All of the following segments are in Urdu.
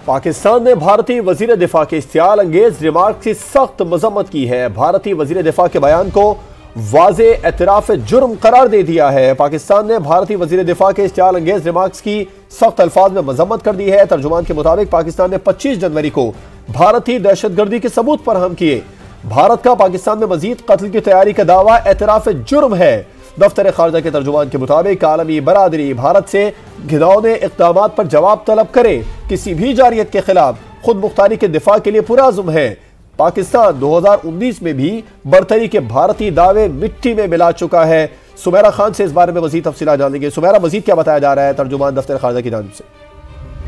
پاکستان نے بھارتی وزیر دفاع کے اشتعال انگیز ریمارکس کی سخت مذمت کی ہے۔ بھارتی وزیر دفاع کے بیان کو واضح اعتراف جرم قرار دے دیا ہے۔ پاکستان نے بھارتی وزیر دفاع کے اشتعال انگیز ریمارکس کی سخت الفاظ میں مذمت کر دی ہے۔ ترجمان کے مطابق پاکستان نے 25 جنوری کو بھارتی دہشت گردی کے ثبوت فراہم کیے۔ بھارت کا پاکستان میں مزید قتل کی تیاری کا دعویٰ اعتراف جرم ہے۔ دفتر خارجہ کے ترجمان کے مطابق عالمی برادری بھارت سے گھناؤنے اقدامات پر جواب طلب کرے، کسی بھی جارحیت کے خلاف خود مختاری کے دفاع کے لیے پرعزم ہے۔ پاکستان 2019 میں بھی برتری کے بھارتی دعوے مٹی میں ملا چکا ہے۔ سمیرہ خان سے اس بارے میں مزید تفصیلات جانیں گے۔ سمیرہ، مزید کیا بتایا جا رہا ہے ترجمان دفتر خارجہ کی جانب سے؟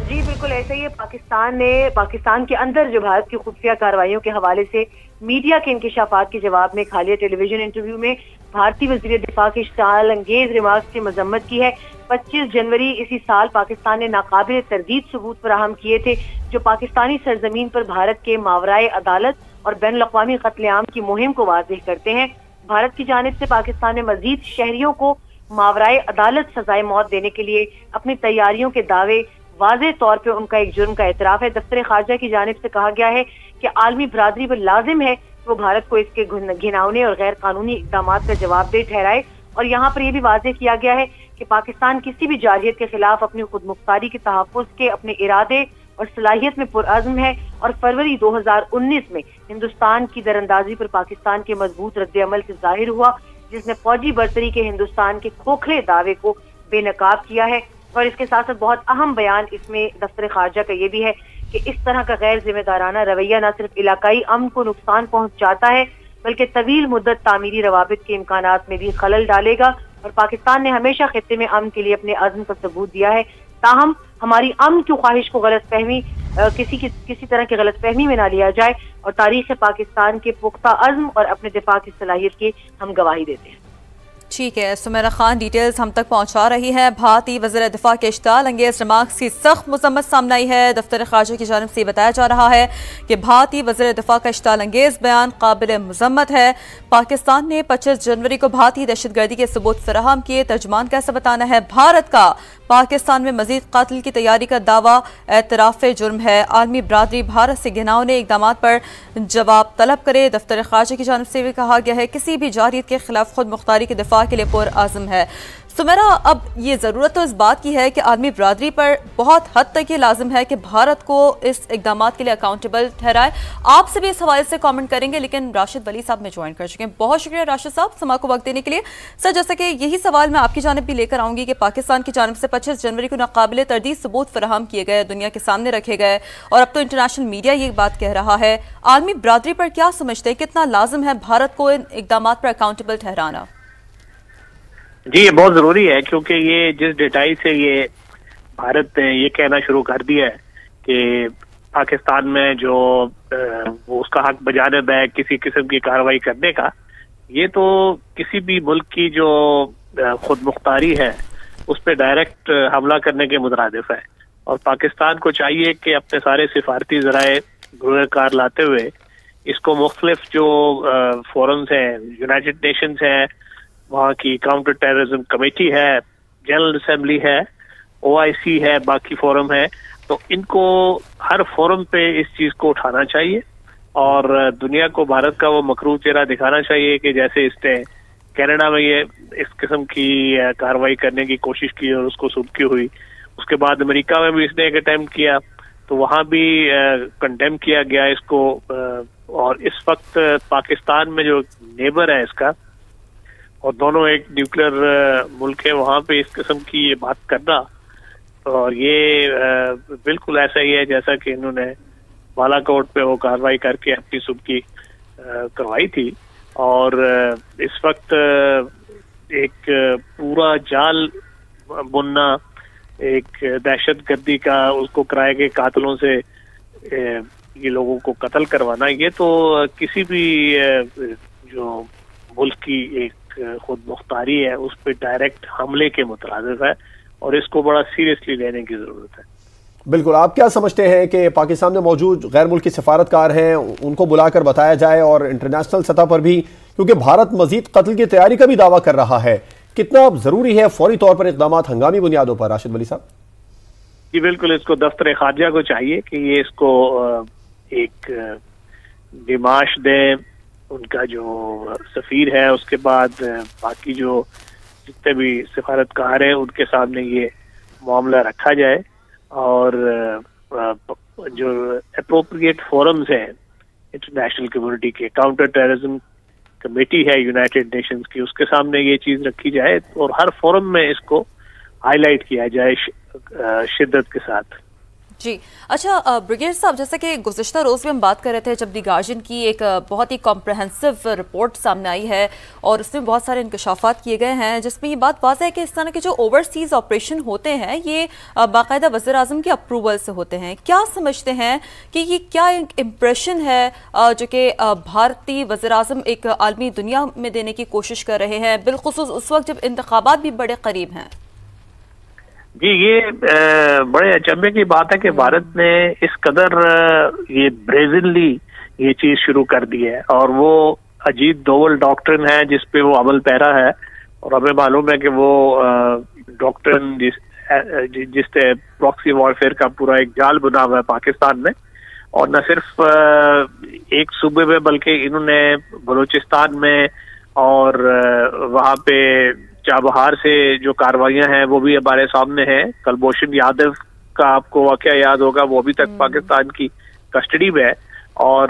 جی بالکل ایسا ہی ہے۔ پاکستان کے اندر جو بھارت کی خفیہ کارروائیوں کے حوالے سے میڈیا کے انکشافات کے جواب میں حالیہ ٹیلی ویژن انٹرویو میں بھارتی وزیر دفاع کی اشتعال انگیز ریمارکس کی مذمت کی ہے۔ 25 جنوری اسی سال پاکستان نے ناقابل تردید ثبوت فراہم کیے تھے جو پاکستانی سرزمین پر بھارت کے ماورائے عدالت اور بین الاقوامی قتل عام کی مہم کو واضح کرتے ہیں۔ بھارت کی جانب سے پاکستان نے مزید شہریوں کو ماورائے عدالت سزائے موت دینے کے لیے اپنی تیاریوں کے دعوے واضح طور پہ ان کا ایک جرم کا اعتراف ہے۔ دفتر خارجہ کی جانب سے کہا گیا ہے کہ عالمی برادری پر لازم ہے کہ وہ بھارت کو اس کے گھناؤنے اور غیر قانونی اقدامات کا جواب دہ ٹھہرائے، اور یہاں پر یہ بھی واضح کیا گیا ہے کہ پاکستان کسی بھی جارحیت کے خلاف اپنی خود مختاری کے تحفظ کے اپنے ارادے اور صلاحیت میں پرعزم ہے، اور فروری 2019 میں ہندوستان کی دراندازی پر پاکستان کے مضبوط رد عمل سے ظاہر ہوا، جس نے فوجی برتری کے ہندوستان کے کھوکھلے دعوے کو بے نقاب کیا ہے۔ اور اس کے ساتھ ساتھ بہت اہم بیان اس میں دفتر خارجہ کا یہ بھی ہے کہ اس طرح کا غیر ذمہ دارانہ رویہ نہ صرف علاقائی امن کو نقصان پہنچاتا ہے بلکہ طویل مدت تعمیری روابط کے امکانات میں بھی خلل ڈالے گا، اور پاکستان نے ہمیشہ خطے میں امن کے لیے اپنے عزم کا ثبوت دیا ہے۔ تاہم ہماری امن کی خواہش کو کسی طرح کی غلط فہمی میں نہ لیا جائے، اور تاریخ پاکستان کے پختہ عزم اور اپنے دفاع کی صلاحیت کی ہم گواہی دیتے ہیں۔ ٹھیک ہے، سمیرہ خان ڈیٹیلز ہم تک پہنچا رہی ہے۔ بھارتی وزیر دفاع کے اشتعال انگیز ریمارکس کی سخت مذمت سامنے آئی ہے۔ دفتر خارجہ کی جانب سے بتایا جا رہا ہے کہ بھارتی وزیر دفاع کا اشتعال انگیز بیان قابل مذمت ہے۔ پاکستان نے 25 جنوری کو بھارتی دہشت گردی کے ثبوت فراہم کیے۔ ترجمان کا ایسا بتانا ہے بھارت کا پاکستان میں مزید قتل کی تیاری کا دعویٰ اعتراف جرم ہے۔ عالمی برادری بھارت سے گھناؤنے اقدامات پر جواب طلب کرے۔ دفتر خارجہ کی جانب سے بھی کہا گیا ہے کسی بھی جارحیت کے خلاف خود مختاری کے دفاع کے لیے پرعزم ہے۔ سمیرہ، اب یہ ضرورت تو اس بات کی ہے کہ عالمی برادری پر بہت حد تک یہ لازم ہے کہ بھارت کو اس اقدامات کے لیے اکاؤنٹیبل ٹھہرائے۔ آپ سے بھی اس حوالے سے کامنٹ کریں گے، لیکن راشد ولی صاحب میں جوائن کر چکے ہیں۔ بہت شکریہ راشد صاحب سما کو وقت دینے کے لیے۔ سر، جیسا کہ یہی سوال میں آپ کی جانب بھی لے کر آؤں گی کہ پاکستان کی جانب سے 25 جنوری کو ناقابل تردید ثبوت فراہم کیے گئے، دنیا کے سامنے رکھے گئے، اور اب تو انٹرنیشنل میڈیا یہ بات کہہ رہا ہے۔ عالمی برادری پر کیا سمجھتے ہیں، کتنا لازم ہے بھارت کو ان اقدامات پر اکاؤنٹیبل ٹھہرانا؟ جی، یہ بہت ضروری ہے، کیونکہ یہ جس ڈیٹائی سے یہ بھارت نے یہ کہنا شروع کر دیا ہے کہ پاکستان میں جو وہ اس کا حق بجانب ہے کسی قسم کی کارروائی کرنے کا، یہ تو کسی بھی ملک کی جو خود مختاری ہے اس پہ ڈائریکٹ حملہ کرنے کے مترادف ہے، اور پاکستان کو چاہیے کہ اپنے سارے سفارتی ذرائع گروہ کار لاتے ہوئے اس کو مختلف جو فورمز ہیں، یونائٹڈ نیشنز ہے، وہاں کی کاؤنٹر ٹیررزم کمیٹی ہے، جنرل اسمبلی ہے، OIC ہے، باقی فورم ہے، تو ان کو ہر فورم پہ اس چیز کو اٹھانا چاہیے، اور دنیا کو بھارت کا وہ مکروہ چہرہ دکھانا چاہیے کہ جیسے اس نے کینیڈا میں یہ اس قسم کی کارروائی کرنے کی کوشش کی اور اس کو سودکی ہوئی، اس کے بعد امریکہ میں بھی اس نے ایک اٹیمپٹ کیا تو وہاں بھی کنڈیم کیا گیا اس کو، اور اس وقت پاکستان میں جو نیبر ہے اس کا، اور دونوں ایک نیوکلیر ملک ہے، وہاں پہ اس قسم کی یہ بات کرنا، اور یہ بالکل ایسا ہی ہے جیسا کہ انہوں نے بالا کوٹ پہ وہ کارروائی کر کے اپنی سودکی کروائی تھی، اور اس وقت ایک پورا جال بننا، ایک دہشت گردی کا، اس کو کرائے گئے قاتلوں سے یہ لوگوں کو قتل کروانا، یہ تو کسی بھی جو ملک کی ایک خود مختاری ہے اس پہ ڈائریکٹ حملے کے مترادف ہے، اور اس کو بڑا سیریسلی لینے کی ضرورت ہے۔ بالکل، آپ کیا سمجھتے ہیں کہ پاکستان میں موجود غیر ملکی سفارتکار ہیں ان کو بلا کر بتایا جائے، اور انٹرنیشنل سطح پر بھی، کیونکہ بھارت مزید قتل کی تیاری کا بھی دعویٰ کر رہا ہے، کتنا ضروری ہے فوری طور پر اقدامات ہنگامی بنیادوں پر؟ راشد ولی صاحب۔ جی بالکل، اس کو دفتر خارجہ کو چاہیے کہ یہ اس کو ایک ڈیماش دیں، ان کا جو سفیر ہے، اس کے بعد باقی جو جتنے بھی سفارتکار ہیں ان کے سامنے یہ معاملہ رکھا جائے، اور جو اپروپریٹ فورمز ہیں انٹرنیشنل کمیونٹی کے، کاؤنٹر ٹیررزم کمیٹی ہے یونائٹڈ نیشنز کی، اس کے سامنے یہ چیز رکھی جائے اور ہر فورم میں اس کو ہائی لائٹ کیا جائے شدت کے ساتھ۔ جی اچھا بریگیڈ صاحب، جیسا کہ گزشتہ روز میں ہم بات کر رہے تھے جب دی گارجین کی ایک بہت ہی کمپریہنسو رپورٹ سامنے آئی ہے اور اس میں بہت سارے انکشافات کیے گئے ہیں جس میں یہ بات واضح ہے کہ اس طرح کے جو اوورسیز آپریشن ہوتے ہیں یہ باقاعدہ وزیر اعظم کے اپروول سے ہوتے ہیں۔ کیا سمجھتے ہیں کہ یہ کیا امپریشن ہے جو کہ بھارتی وزیر اعظم ایک عالمی دنیا میں دینے کی کوشش کر رہے ہیں، بالخصوص اس وقت جب انتخابات بھی بڑے قریب ہیں؟ جی یہ بڑے اچنبے کی بات ہے کہ بھارت نے اس قدر یہ بریزنلی یہ چیز شروع کر دی ہے، اور وہ اجیت دوول ڈاکٹرن ہے جس پہ وہ عمل پیرا ہے، اور ہمیں معلوم ہے کہ وہ ڈاکٹرن جس سے پراکسی وارفیئر کا پورا ایک جال بنا ہوا ہے پاکستان میں، اور نہ صرف ایک صوبے میں بلکہ انہوں نے بلوچستان میں اور وہاں پہ چابہار سے جو کارروائیاں ہیں وہ بھی ہمارے سامنے ہیں۔ کلبھوشن یادو کا آپ کو واقعہ یاد ہوگا، وہ ابھی تک پاکستان کی کسٹڈی میں ہے، اور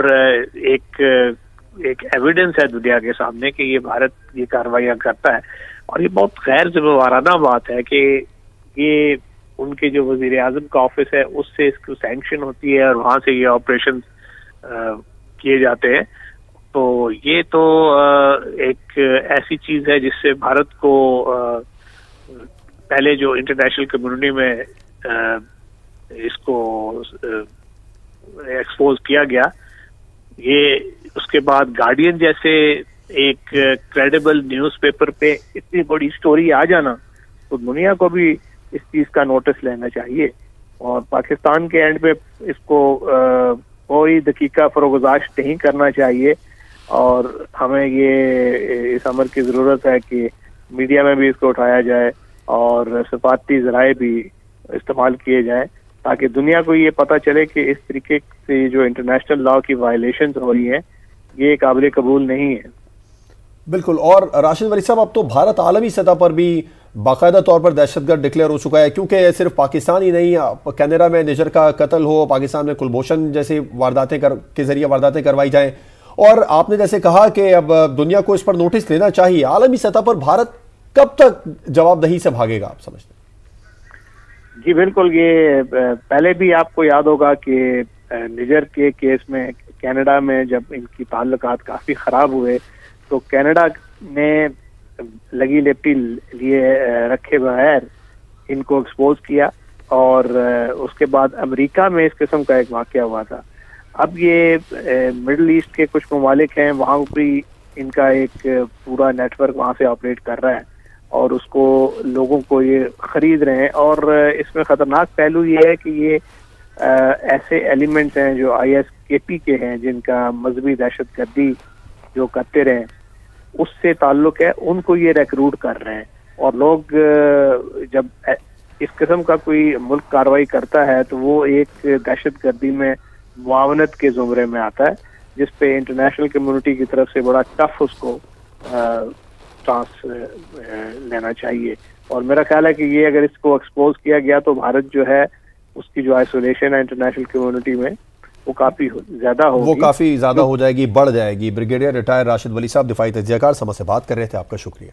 ایک ایویڈنس ہے دنیا کے سامنے کہ یہ بھارت یہ کارروائیاں کرتا ہے، اور یہ بہت غیر ذمہ وارانہ بات ہے کہ یہ ان کے جو وزیر اعظم کا آفس ہے اس سے اس کو سینکشن ہوتی ہے اور وہاں سے یہ آپریشن کیے جاتے ہیں۔ تو یہ تو ایک ایسی چیز ہے جس سے بھارت کو پہلے جو انٹرنیشنل کمیونٹی میں اس کو ایکسپوز کیا گیا، یہ اس کے بعد گارڈین جیسے ایک کریڈیبل نیوز پیپر پہ اتنی بڑی سٹوری آ جانا، تو دنیا کو بھی اس چیز کا نوٹس لینا چاہیے، اور پاکستان کے اینڈ پہ اس کو کوئی دقیقہ فروگزاشت نہیں کرنا چاہیے، اور ہمیں یہ اس امر کی ضرورت ہے کہ میڈیا میں بھی اس کو اٹھایا جائے اور سفارتی ذرائع بھی استعمال کیے جائیں تاکہ دنیا کو یہ پتہ چلے کہ اس طریقے سے جو انٹرنیشنل لا کی وائلیشنز ہو رہی ہیں یہ قابل قبول نہیں ہے۔ بالکل، اور راشد ولی صاحب اب تو بھارت عالمی سطح پر بھی باقاعدہ طور پر دہشت گرد ڈکلیئر ہو چکا ہے، کیونکہ صرف پاکستان ہی نہیں، کینیڈا میں نجر کا قتل ہو، پاکستان میں کلبھوشن جیسی وارداتیں کے ذریعے وارداتیں کروائی جائیں، اور آپ نے جیسے کہا کہ اب دنیا کو اس پر نوٹس لینا چاہیے۔ عالمی سطح پر بھارت کب تک جواب دہی سے بھاگے گا آپ سمجھتے ہیں؟ جی بالکل، یہ پہلے بھی آپ کو یاد ہوگا کہ نجر کے کیس میں کینیڈا میں جب ان کی تعلقات کافی خراب ہوئے تو کینیڈا نے لگی لپٹی لیے رکھے بغیر ان کو ایکسپوز کیا، اور اس کے بعد امریکہ میں اس قسم کا ایک واقعہ ہوا تھا۔ اب یہ مڈل ایسٹ کے کچھ ممالک ہیں، وہاں بھی ان کا ایک پورا نیٹ ورک وہاں سے آپریٹ کر رہا ہے، اور اس کو لوگوں کو یہ خرید رہے ہیں، اور اس میں خطرناک پہلو یہ ہے کہ یہ ایسے ایلیمنٹس ہیں جو ISKP کے ہیں، جن کا مذہبی دہشت گردی جو کرتے رہے اس سے تعلق ہے، ان کو یہ ریکروٹ کر رہے ہیں، اور لوگ جب اس قسم کا کوئی ملک کارروائی کرتا ہے تو وہ ایک دہشت گردی میں معاونت کے زمرے میں آتا ہے، جس پہ انٹرنیشنل کمیونٹی کی طرف سے بڑا ٹف اس کو چانس لینا چاہیے، اور میرا خیال ہے کہ یہ اگر اس کو ایکسپوز کیا گیا تو بھارت جو ہے اس کی جو آئسولیشن ہے انٹرنیشنل کمیونٹی میں وہ کافی زیادہ ہوگی، وہ کافی زیادہ ہو جائے گی، بڑھ جائے گی۔ بریگیڈیئر ریٹائر راشد ولی صاحب دفاعی تجزیہ کار سما سے بات کر رہے تھے، آپ کا شکریہ۔